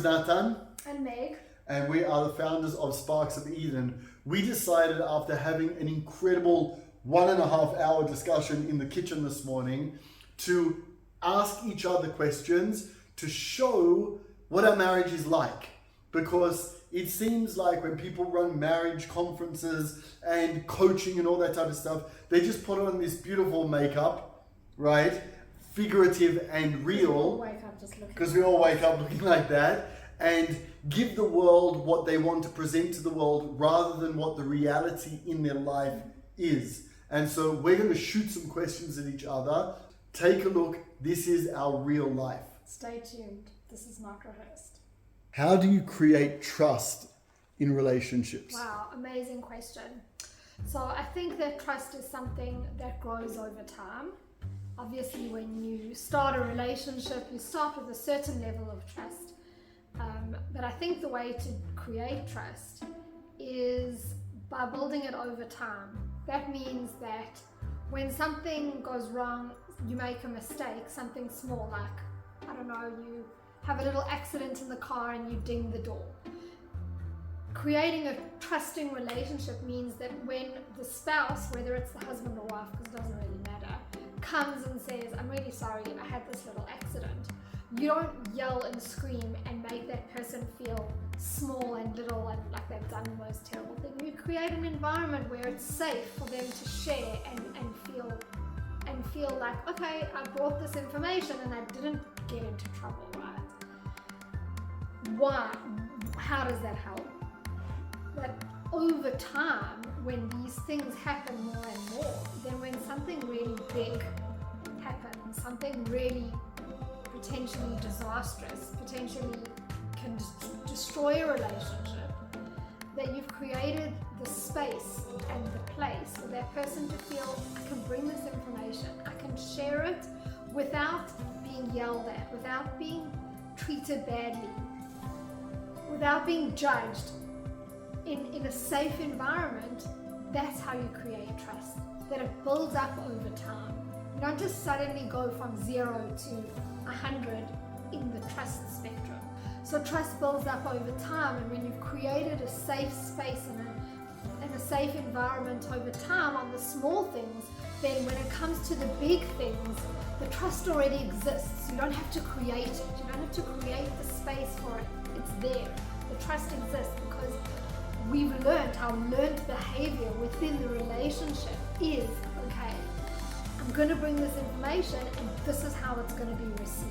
is Nathan. And Meg. And we are the founders of Sparks of Eden. We decided after having an incredible 1.5 hour discussion in the kitchen this morning to ask each other questions to show what our marriage is like. Because it seems like when people run marriage conferences and coaching and all that type of stuff, they just put on this beautiful makeup, right? Figurative and real. Because we all wake up looking like that. And give the world what they want to present to the world rather than what the reality in their life is. And so we're going to shoot some questions at each other. Take a look. This is our real life. Stay tuned. This is not rehearsed. How do you create trust in relationships? Wow, amazing question. So I think that trust is something that grows over time. Obviously, when you start a relationship, you start with a certain level of trust. But I think the way to create trust is by building it over time. That means that when something goes wrong, you make a mistake, something small like, I don't know, you have a little accident in the car and you ding the door. Creating a trusting relationship means that when the spouse, whether it's the husband or wife, because it doesn't really matter, comes and says, I'm really sorry, I had this little accident. You don't yell and scream and make that person feel small and little and like they've done the most terrible thing. You create an environment where it's safe for them to share and feel like, okay, I brought this information and I didn't get into trouble, right? Why? How does that help? That over time, when these things happen more and more, then when something really big happens, something really potentially disastrous, potentially can destroy a relationship, that you've created the space and the place for that person to feel, I can bring this information, I can share it without being yelled at, without being treated badly, without being judged. In a safe environment, that's how you create trust, that it builds up over time. You don't just suddenly go from 0 to 100 in the trust spectrum. So trust builds up over time, and when you've created a safe space and a safe environment over time on the small things, then when it comes to the big things, the trust already exists. You don't have to create it. You don't have to create the space for it. It's there. The trust exists because we've learned, our learned behavior within the relationship is, okay, I'm going to bring this information and this is how it's going to be received.